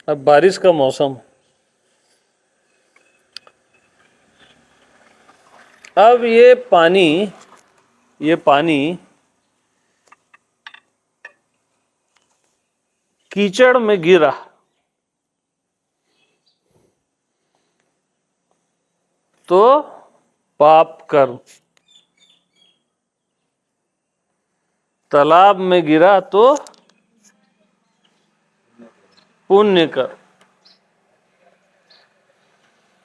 अब बारिश का मौसम, अब ये पानी कीचड़ में गिरा तो पाप कर्म, तालाब में गिरा तो पुण्य कर्म,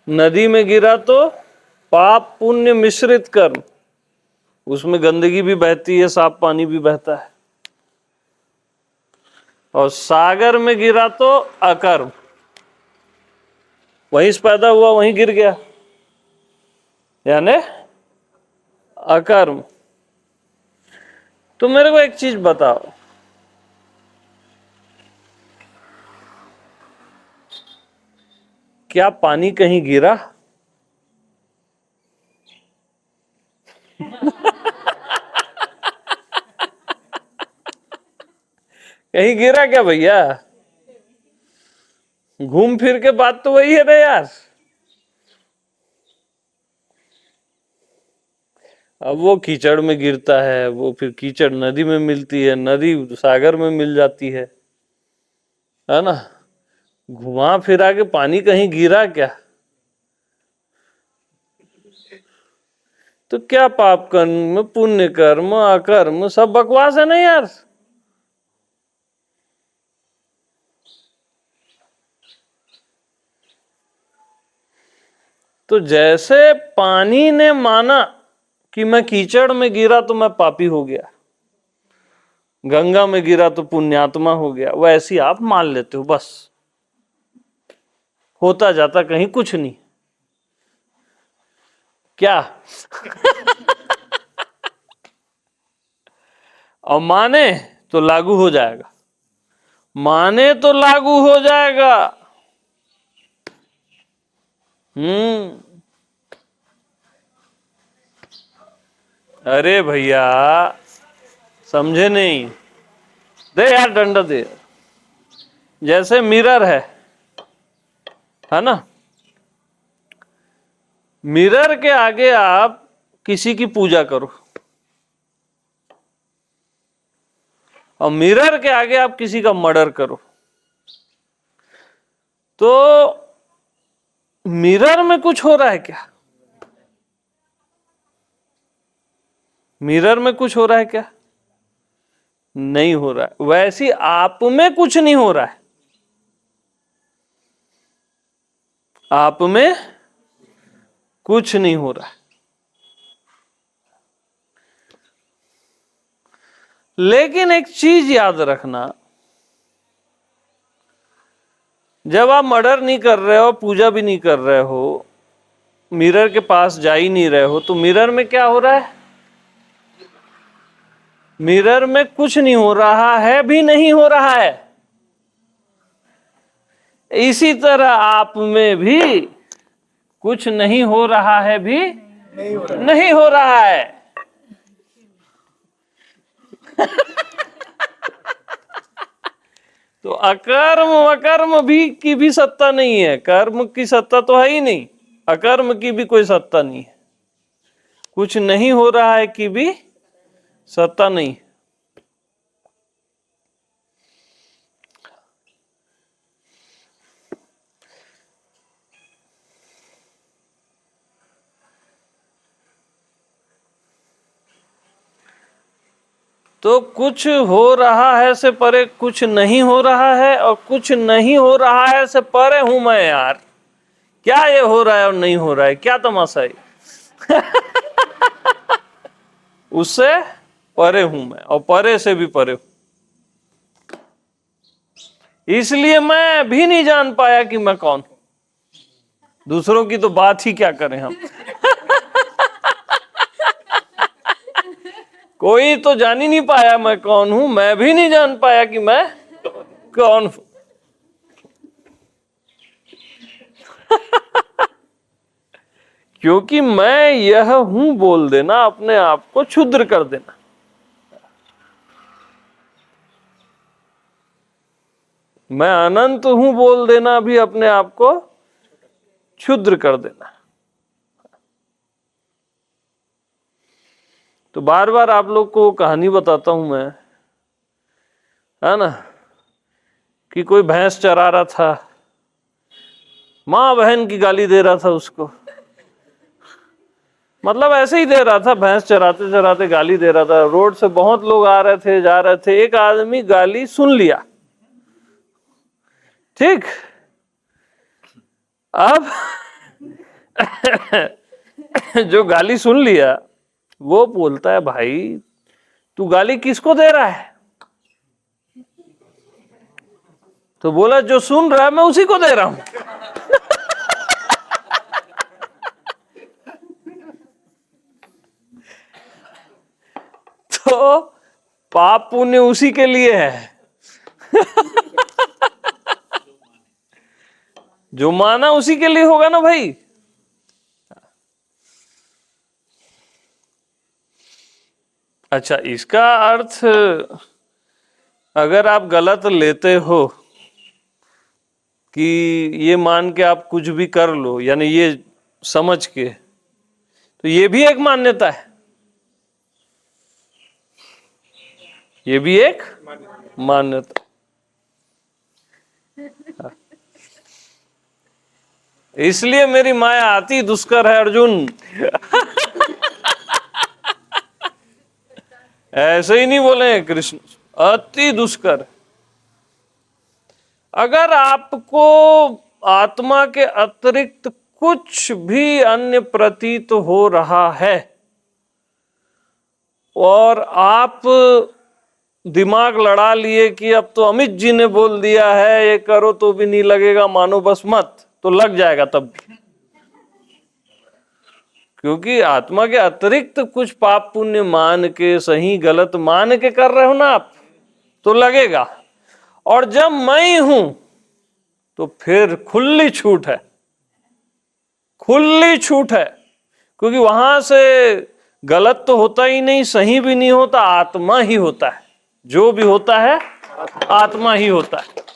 नदी में गिरा तो पाप पुण्य मिश्रित कर्म, उसमें गंदगी भी बहती है, साफ पानी भी बहता है। और सागर में गिरा तो अकर्म, वहीं से पैदा हुआ वहीं गिर गया, यानी अकर्म। तो मेरे को एक चीज बताओ, क्या पानी कहीं गिरा? कहीं गिरा क्या भैया? घूम फिर के बात तो वही है ना यार। अब वो कीचड़ में गिरता है, वो फिर कीचड़ नदी में मिलती है, नदी सागर में मिल जाती है ना। घुमा फिरा के पानी कहीं गिरा क्या? तो क्या पाप कर्म पुण्य कर्म अकर्म सब बकवास है ना यार। तो जैसे पानी ने माना कि मैं कीचड़ में गिरा तो मैं पापी हो गया, गंगा में गिरा तो पुण्यात्मा हो गया, वैसे आप मान लेते हो, बस होता जाता कहीं कुछ नहीं क्या? और माने तो लागू हो जाएगा, माने तो लागू हो जाएगा। अरे भैया समझे नहीं, दे यार डंडा दे। जैसे मिरर है ना, मिरर के आगे आप किसी की पूजा करो और मिरर के आगे आप किसी का मर्डर करो, तो मिरर में कुछ हो रहा है क्या? मिरर में कुछ हो रहा है क्या? नहीं हो रहा है। वैसे आप में कुछ नहीं हो रहा है, आप में कुछ नहीं हो रहा है। लेकिन एक चीज याद रखना, जब आप मर्डर नहीं कर रहे हो, पूजा भी नहीं कर रहे हो, मिरर के पास जा ही नहीं रहे हो, तो मिरर में क्या हो रहा है? मिरर में कुछ नहीं हो रहा है भी नहीं हो रहा है। इसी तरह आप में भी कुछ नहीं हो रहा है भी नहीं हो रहा है। तो अकर्म अकर्म भी की भी सत्ता नहीं है, कर्म की सत्ता तो है ही नहीं, अकर्म की भी कोई सत्ता नहीं है, कुछ नहीं हो रहा है की भी सत्ता नहीं। तो कुछ हो रहा है से परे कुछ नहीं हो रहा है, और कुछ नहीं हो रहा है से परे हूं मैं यार। क्या ये हो रहा है और नहीं हो रहा है, क्या तमाशा है? उससे परे हूं मैं, और परे से भी परे हूं। इसलिए मैं भी नहीं जान पाया कि मैं कौन हूं। दूसरों की तो बात ही क्या करें हम। कोई तो जान ही नहीं पाया मैं कौन हूं, मैं भी नहीं जान पाया कि मैं कौन हूं। क्योंकि मैं यह हूं बोल देना अपने आप को क्षुद्र कर देना। मैं अनंत हूं बोल देना भी अपने आप को क्षुद्र कर देना। तो बार बार आप लोग को कहानी बताता हूं मैं, है ना, कि कोई भैंस चरा रहा था, माँ बहन की गाली दे रहा था उसको, मतलब ऐसे ही दे रहा था, भैंस चराते चराते गाली दे रहा था। रोड से बहुत लोग आ रहे थे जा रहे थे, एक आदमी गाली सुन लिया, ठीक। अब जो गाली सुन लिया वो बोलता है, भाई तू गाली किसको दे रहा है? तो बोला, जो सुन रहा है मैं उसी को दे रहा हूं। तो पाप पुण्य उसी के लिए है जो माना उसी के लिए होगा ना भाई। अच्छा, इसका अर्थ अगर आप गलत लेते हो कि ये मान के आप कुछ भी कर लो, यानी ये समझ के, तो ये भी एक मान्यता है, ये भी एक मान्यता। इसलिए मेरी माया अति दुष्कर है अर्जुन। ऐसे ही नहीं बोले कृष्ण, अति दुष्कर। अगर आपको आत्मा के अतिरिक्त कुछ भी अन्य प्रतीत हो रहा है और आप दिमाग लड़ा लिए कि अब तो अमित जी ने बोल दिया है ये करो तो भी नहीं लगेगा, मानो बस मत, तो लग जाएगा तब भी। क्योंकि आत्मा के अतिरिक्त कुछ पाप पुण्य मान के, सही गलत मान के कर रहे हो ना आप, तो लगेगा। और जब मैं हूं तो फिर खुली छूट है, खुली छूट है। क्योंकि वहां से गलत तो होता ही नहीं, सही भी नहीं होता, आत्मा ही होता है। जो भी होता है आत्मा ही होता है।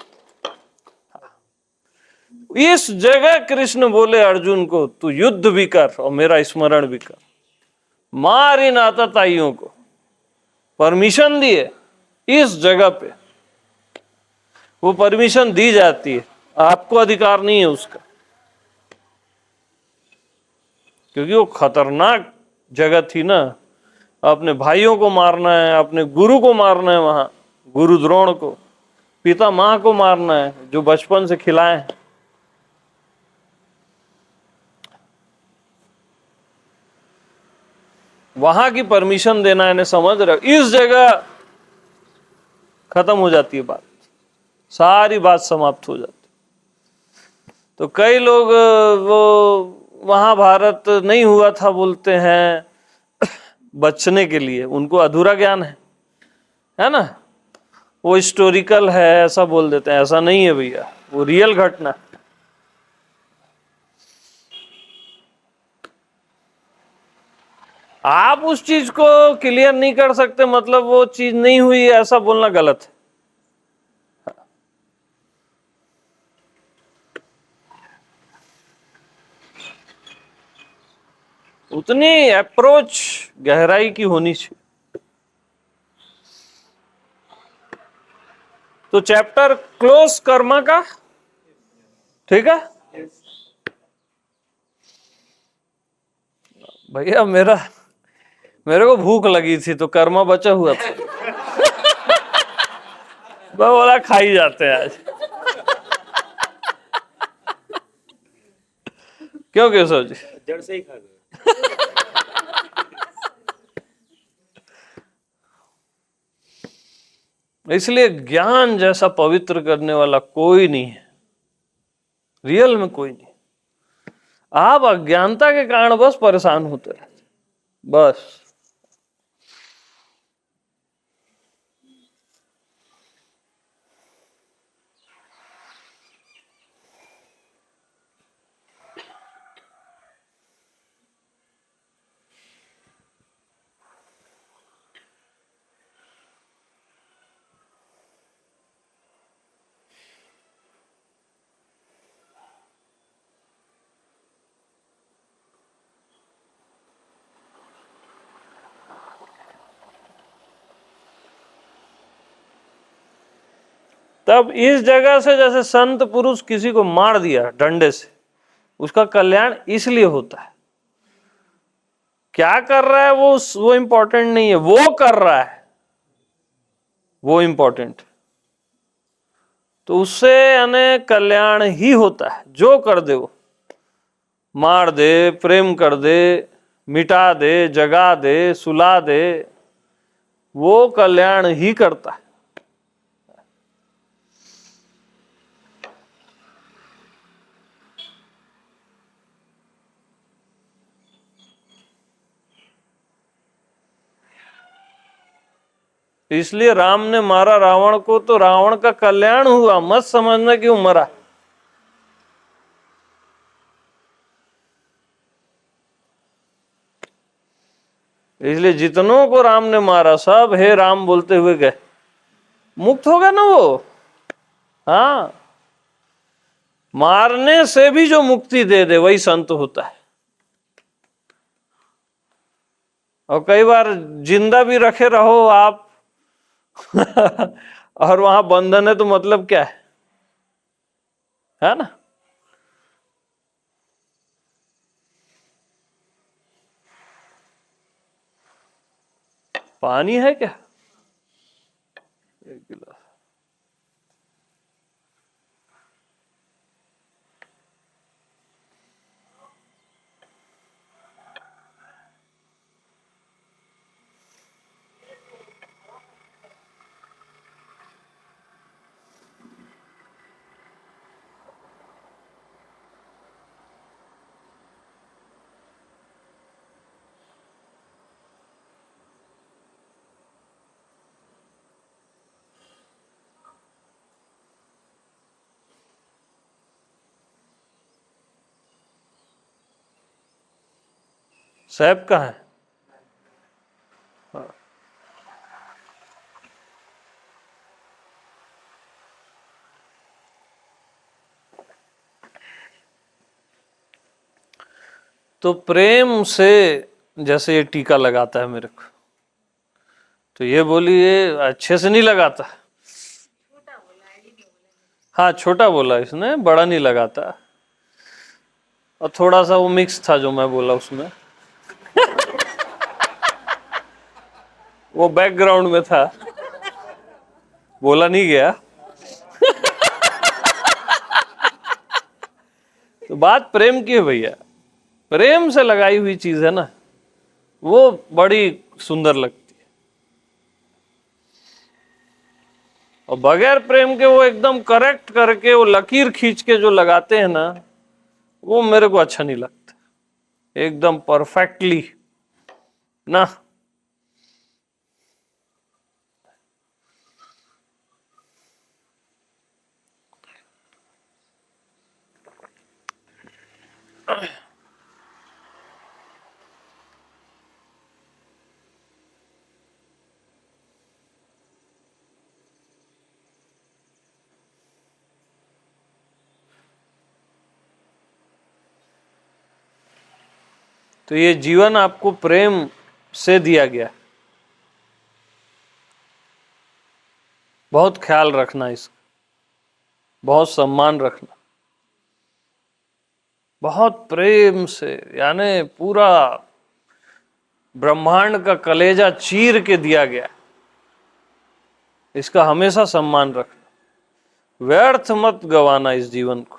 इस जगह कृष्ण बोले अर्जुन को, तू युद्ध भी कर और मेरा स्मरण भी कर, मार इन आतताइयों को। परमिशन दिए इस जगह पे, वो परमिशन दी जाती है, आपको अधिकार नहीं है उसका। क्योंकि वो खतरनाक जगह थी ना, अपने भाइयों को मारना है, अपने गुरु को मारना है, वहां गुरु द्रोण को, पिता मां को मारना है जो बचपन से खिलाए हैं। वहां की परमिशन देना है, समझ रहे? इस जगह खत्म हो जाती है बात, सारी बात समाप्त हो जाती। तो कई लोग वो महाभारत नहीं हुआ था बोलते हैं बचने के लिए, उनको अधूरा ज्ञान है ना, वो हिस्टोरिकल है ऐसा बोल देते हैं। ऐसा नहीं है भैया, वो रियल घटना। आप उस चीज को क्लियर नहीं कर सकते, मतलब वो चीज नहीं हुई ऐसा बोलना गलत है। उतनी अप्रोच गहराई की होनी चाहिए। तो चैप्टर क्लोज कर्मा का, ठीक है भैया। मेरे को भूख लगी थी तो कर्मा बचा हुआ था। मैं बोला खाई जाते हैं आज। क्यों केशव जी? जड़ से ही खा गए। इसलिए ज्ञान जैसा पवित्र करने वाला कोई नहीं है, रियल में कोई नहीं। आप अज्ञानता के कारण बस परेशान होते रहते, बस। तब इस जगह से जैसे संत पुरुष किसी को मार दिया डंडे से, उसका कल्याण इसलिए होता है। क्या कर रहा है वो इंपॉर्टेंट नहीं है, वो कर रहा है वो इंपॉर्टेंट। तो उससे यानी कल्याण ही होता है। जो कर दे वो, मार दे, प्रेम कर दे, मिटा दे, जगा दे, सुला दे, वो कल्याण ही करता है। इसलिए राम ने मारा रावण को तो रावण का कल्याण हुआ, मत समझना क्यों मरा। इसलिए जितनों को राम ने मारा सब हे राम बोलते हुए गए, मुक्त हो गया ना वो। हाँ, मारने से भी जो मुक्ति दे दे वही संत होता है। और कई बार जिंदा भी रखे रहो आप और वहां बंधन है तो मतलब क्या है ना। पानी है क्या? एक गिलास। सैब कहाँ है? तो प्रेम से जैसे ये टीका लगाता है मेरे को, तो ये बोली ये अच्छे से नहीं लगाता। हाँ छोटा बोला इसने, बड़ा नहीं लगाता। और थोड़ा सा वो मिक्स था जो मैं बोला उसमें वो बैकग्राउंड में था, बोला नहीं गया। तो बात प्रेम की है भैया, प्रेम से लगाई हुई चीज है ना, वो बड़ी सुंदर लगती है। और बगैर प्रेम के वो एकदम करेक्ट करके वो लकीर खींच के जो लगाते हैं ना, वो मेरे को अच्छा नहीं लगता, एकदम परफेक्टली ना। तो ये जीवन आपको प्रेम से दिया गया, बहुत ख्याल रखना इसका, बहुत सम्मान रखना, बहुत प्रेम से, यानी पूरा ब्रह्मांड का कलेजा चीर के दिया गया, इसका हमेशा सम्मान रखना, व्यर्थ मत गवाना इस जीवन को।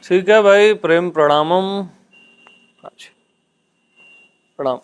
ठीक है भाई, प्रेम प्रणामम। अच्छा, प्रणाम।